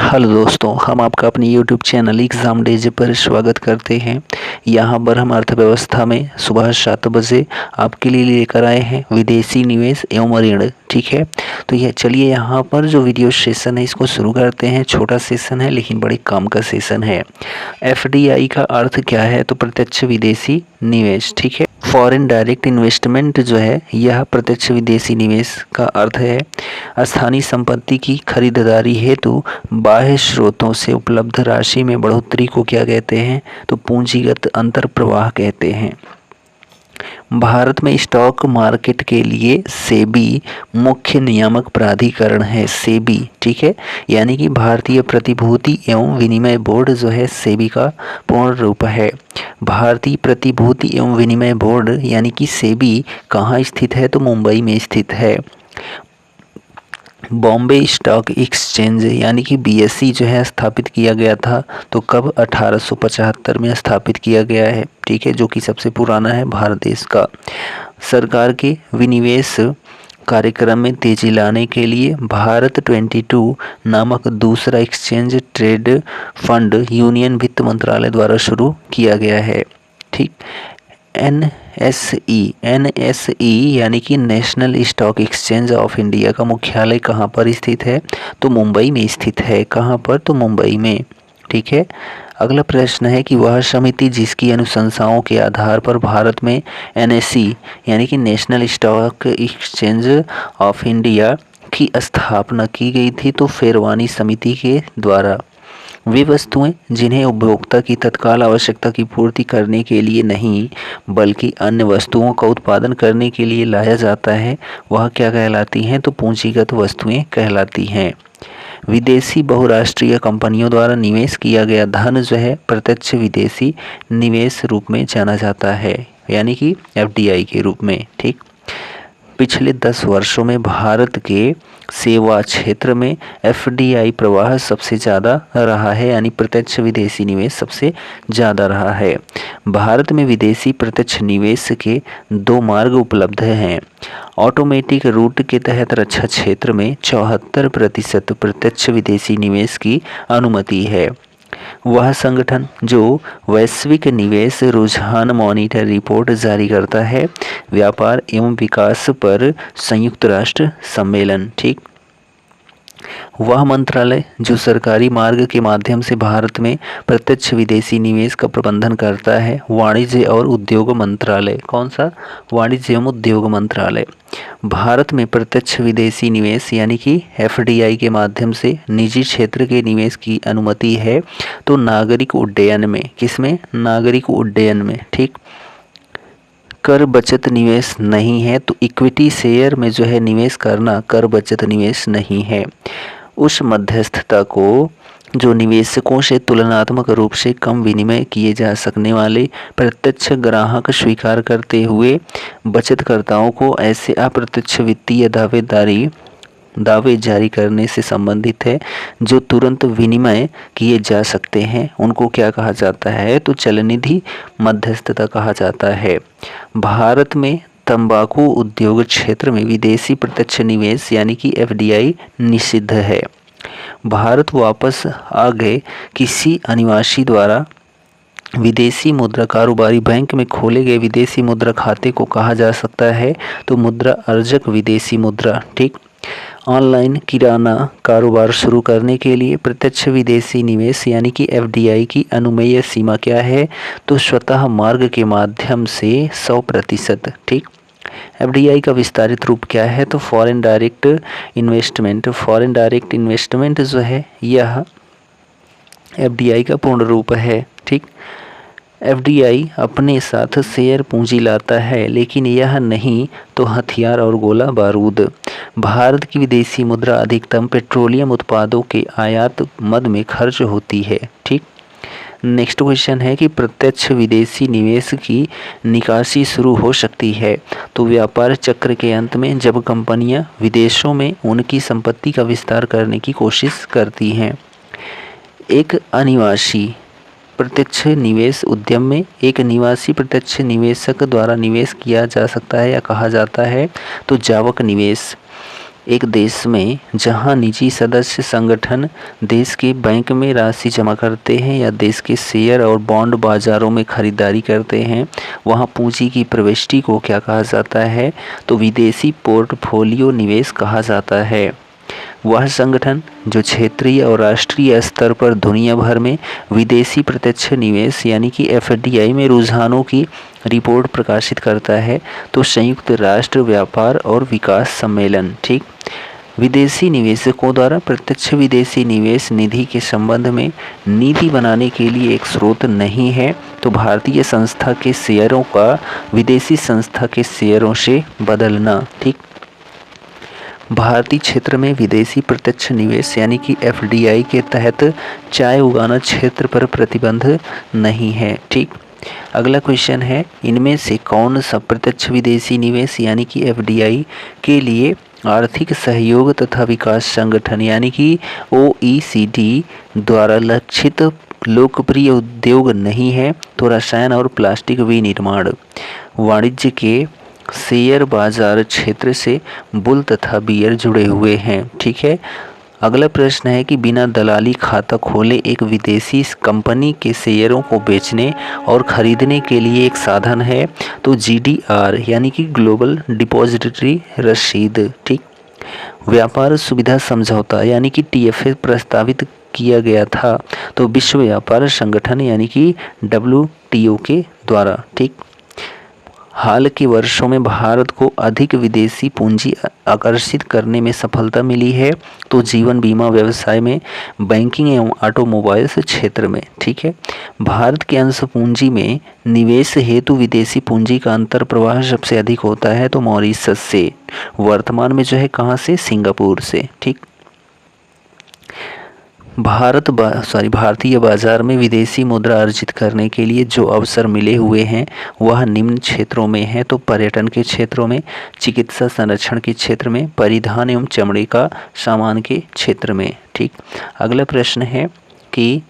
Hello दोस्तों, हम आपका अपने यूट्यूब चैनल एग्ज़ाम डेज पर स्वागत करते हैं। यहाँ पर हम अर्थव्यवस्था में सुबह 7 बजे आपके लिए लेकर आए हैं विदेशी निवेश एवं ऋण। ठीक है, तो यह चलिए यहाँ पर जो वीडियो सेशन है इसको शुरू करते हैं। छोटा सेशन है लेकिन बड़े काम का सेशन है। एफडीआई का अर्थ क्या है? तो प्रत्यक्ष विदेशी निवेश। ठीक है, फॉरेन डायरेक्ट इन्वेस्टमेंट जो है यह प्रत्यक्ष विदेशी निवेश का अर्थ है। स्थानीय संपत्ति की खरीदारी हेतु बाह्य स्रोतों से उपलब्ध राशि में बढ़ोतरी को क्या कहते हैं? तो पूंजीगत अंतर्प्रवाह कहते हैं। भारत में स्टॉक मार्केट के लिए सेबी मुख्य नियामक प्राधिकरण है। सेबी, ठीक है, यानी कि भारतीय प्रतिभूति एवं विनिमय बोर्ड जो है सेबी का पूर्ण रूप है। भारतीय प्रतिभूति एवं विनिमय बोर्ड यानी कि सेबी कहाँ स्थित है? तो मुंबई में स्थित है। बॉम्बे स्टॉक एक्सचेंज यानी कि बीएसई जो है स्थापित किया गया था तो कब? 1875 में स्थापित किया गया है। ठीक है, जो कि सबसे पुराना है भारत देश का। सरकार के विनिवेश कार्यक्रम में तेजी लाने के लिए भारत 22 नामक दूसरा एक्सचेंज ट्रेड फंड यूनियन वित्त मंत्रालय द्वारा शुरू किया गया है। ठीक, एनएसई यानी कि national stock exchange of India का मुख्यालय कहाँ पर स्थित है? तो मुंबई में स्थित है। कहाँ पर? तो मुंबई में। ठीक है, अगला प्रश्न है कि वह समिति जिसकी अनुशंसाओं के आधार पर भारत में एनएसई यानी कि national stock exchange of India की स्थापना की गई थी तो शेरवानी समिति के द्वारा वे वस्तुएं जिन्हें उपभोक्ता की तत्काल आवश्यकता की पूर्ति करने के लिए नहीं बल्कि अन्य वस्तुओं का उत्पादन करने के लिए लाया जाता है वह क्या कहलाती हैं? तो पूंजीगत वस्तुएं कहलाती हैं। विदेशी बहुराष्ट्रीय कंपनियों द्वारा निवेश किया गया धन जो है प्रत्यक्ष विदेशी निवेश रूप में जाना जाता है, यानी कि एफडीआई के रूप में। ठीक, पिछले 10 वर्षों में भारत के सेवा क्षेत्र में एफडीआई प्रवाह सबसे ज़्यादा रहा है, यानी प्रत्यक्ष विदेशी निवेश सबसे ज़्यादा रहा है। भारत में विदेशी प्रत्यक्ष निवेश के 2 मार्ग उपलब्ध हैं। ऑटोमेटिक रूट के तहत रक्षा क्षेत्र में 74% प्रत्यक्ष विदेशी निवेश की अनुमति है। वह संगठन जो वैश्विक निवेश रुझान मॉनिटर रिपोर्ट जारी करता है, व्यापार एवं विकास पर संयुक्त राष्ट्र सम्मेलन। ठीक, वह मंत्रालय जो सरकारी मार्ग के माध्यम से भारत में प्रत्यक्ष विदेशी निवेश का प्रबंधन करता है, वाणिज्य और उद्योग मंत्रालय। कौन सा? वाणिज्य एवं उद्योग मंत्रालय। भारत में प्रत्यक्ष विदेशी निवेश यानी कि एफडीआई के माध्यम से निजी क्षेत्र के निवेश की अनुमति है तो नागरिक उड्डयन में। किसमें? नागरिक उड्डयन में। ठीक, कर बचत निवेश नहीं है तो इक्विटी शेयर में जो है निवेश करना कर बचत निवेश नहीं है। उस मध्यस्थता को जो निवेशकों से तुलनात्मक रूप से कम विनिमय किए जा सकने वाले प्रत्यक्ष ग्राहक स्वीकार करते हुए बचतकर्ताओं को ऐसे अप्रत्यक्ष वित्तीय दावे जारी करने से संबंधित है जो तुरंत विनिमय किए जा सकते हैं, उनको क्या कहा जाता है? तो चलनिधि मध्यस्थता कहा जाता है। भारत में तंबाकू उद्योग क्षेत्र में विदेशी प्रत्यक्ष निवेश यानी कि एफडीआई निषिद्ध है। भारत वापस आ गए किसी अनिवासी द्वारा विदेशी मुद्रा कारोबारी बैंक में खोले गए विदेशी मुद्रा खाते को कहा जा सकता है तो मुद्रा अर्जक विदेशी मुद्रा। ठीक, ऑनलाइन किराना कारोबार शुरू करने के लिए प्रत्यक्ष विदेशी निवेश यानी कि एफडीआई की अनुमेय सीमा क्या है? तो स्वतः मार्ग के माध्यम से 100%। ठीक, एफडीआई का विस्तारित रूप क्या है? तो foreign direct investment. Foreign direct investment जो है यह एफडीआई का पूर्ण रूप है। ठीक, एफडीआई अपने साथ शेयर पूंजी लाता है लेकिन यह नहीं तो हथियार और गोला बारूद। भारत की विदेशी मुद्रा अधिकतम पेट्रोलियम उत्पादों के आयात मद में खर्च होती है। ठीक, नेक्स्ट क्वेश्चन है कि प्रत्यक्ष विदेशी निवेश की निकासी शुरू हो सकती है तो व्यापार चक्र के अंत में जब कंपनियां विदेशों में उनकी संपत्ति का विस्तार करने की कोशिश करती हैं। एक अनिवासी प्रत्यक्ष निवेश उद्यम में एक निवासी प्रत्यक्ष निवेशक द्वारा निवेश किया जा सकता है या कहा जाता है तो जावक निवेश। एक देश में जहां निजी सदस्य संगठन देश के बैंक में राशि जमा करते हैं या देश के शेयर और बॉन्ड बाजारों में खरीदारी करते हैं, वहां पूंजी की प्रविष्टि को क्या कहा जाता है? तो विदेशी पोर्टफोलियो निवेश कहा जाता है। वह संगठन जो क्षेत्रीय और राष्ट्रीय स्तर पर दुनिया भर में विदेशी प्रत्यक्ष निवेश यानी कि FDI में रुझानों की रिपोर्ट प्रकाशित करता है, तो संयुक्त राष्ट्र व्यापार और विकास सम्मेलन। ठीक, विदेशी निवेशकों द्वारा प्रत्यक्ष विदेशी निवेश निधि के संबंध में नीति बनाने के लिए एक स्रोत नहीं है, तो भारतीय संस्था के शेयरों का विदेशी संस्था के शेयरों से बदलना। ठीक, भारतीय क्षेत्र में विदेशी प्रत्यक्ष निवेश यानी कि FDI के तहत चाय उगाना क्षेत्र पर प्रतिबंध नहीं है। ठीक, अगला क्वेश्चन है, इनमें से कौन सा प्रत्यक्ष विदेशी निवेश यानी कि FDI के लिए आर्थिक सहयोग तथा विकास संगठन यानी कि OECD द्वारा लक्षित लोकप्रिय उद्योग नहीं है? तो रसायन और प्लास्टिक विनिर्माण। वाणिज्य के शेयर बाजार क्षेत्र से बुल तथा बियर जुड़े हुए हैं। ठीक है, अगला प्रश्न है कि बिना दलाली खाता खोले एक विदेशी कंपनी के शेयरों को बेचने और खरीदने के लिए एक साधन है, तो GDR यानी कि ग्लोबल डिपॉजिटरी रसीद। ठीक, व्यापार सुविधा समझौता यानी कि TFA प्रस्तावित किया गया था, तो विश्व व्यापार संगठन यानी कि WTO के द्वारा। ठीक, हाल के वर्षों में भारत को अधिक विदेशी पूंजी आकर्षित करने में सफलता मिली है, तो जीवन बीमा व्यवसाय में, बैंकिंग एवं ऑटोमोबाइल्स क्षेत्र में। ठीक है, भारत के अंश पूंजी में निवेश हेतु विदेशी पूंजी का अंतर प्रवाह सबसे अधिक होता है, तो मॉरिशस से। वर्तमान में जो है कहाँ से? सिंगापुर से। ठीक, भारतीय बाजार में विदेशी मुद्रा अर्जित करने के लिए जो अवसर मिले हुए हैं वह निम्न क्षेत्रों में है, तो पर्यटन के क्षेत्रों में, चिकित्सा संरक्षण के क्षेत्र में, परिधान एवं चमड़े का सामान के क्षेत्र में। ठीक, अगला प्रश्न है कि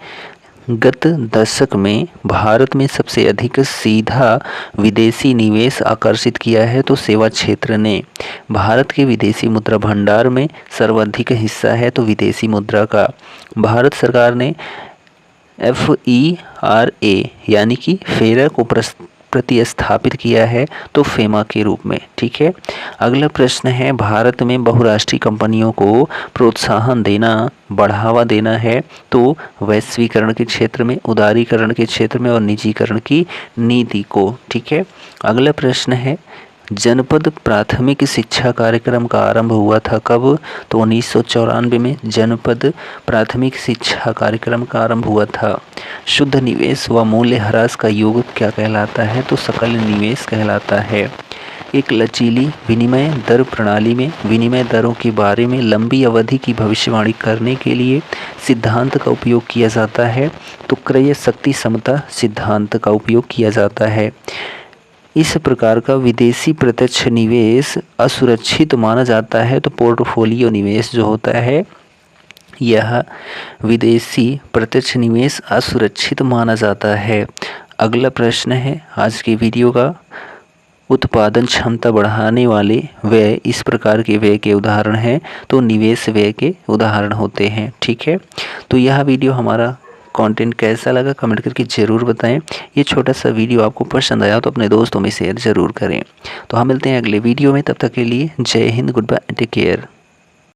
गत दशक में भारत में सबसे अधिक सीधा विदेशी निवेश आकर्षित किया है, तो सेवा क्षेत्र ने। भारत के विदेशी मुद्रा भंडार में सर्वाधिक हिस्सा है, तो विदेशी मुद्रा का। भारत सरकार ने FERA यानी कि फेरा को प्रतिस्थापित किया है, तो फेमा के रूप में। ठीक है, अगला प्रश्न है, भारत में बहुराष्ट्रीय कंपनियों को प्रोत्साहन देना, बढ़ावा देना है, तो वैश्वीकरण के क्षेत्र में, उदारीकरण के क्षेत्र में और निजीकरण की नीति को। ठीक है, अगला प्रश्न है, जनपद प्राथमिक शिक्षा कार्यक्रम का आरंभ हुआ था कब? तो 1994 में जनपद प्राथमिक शिक्षा कार्यक्रम का आरंभ हुआ था। शुद्ध निवेश व मूल्यह्रास का योग क्या कहलाता है? तो सकल निवेश कहलाता है। एक लचीली विनिमय दर प्रणाली में विनिमय दरों के बारे में लंबी अवधि की भविष्यवाणी करने के लिए सिद्धांत का उपयोग किया जाता है, तो क्रय शक्ति समता सिद्धांत का उपयोग किया जाता है। इस प्रकार का विदेशी प्रत्यक्ष निवेश असुरक्षित माना जाता है, तो पोर्टफोलियो निवेश जो होता है यह विदेशी प्रत्यक्ष निवेश असुरक्षित माना जाता है। अगला प्रश्न है आज की वीडियो का, उत्पादन क्षमता बढ़ाने वाले व्यय इस प्रकार के व्यय के उदाहरण हैं, तो निवेश व्यय के उदाहरण होते हैं। ठीक है, तो यह वीडियो हमारा कंटेंट कैसा लगा कमेंट करके ज़रूर बताएं। ये छोटा सा वीडियो आपको पसंद आया तो अपने दोस्तों में शेयर ज़रूर करें। तो हम मिलते हैं अगले वीडियो में, तब तक के लिए जय हिंद, गुड बाय, टेक केयर।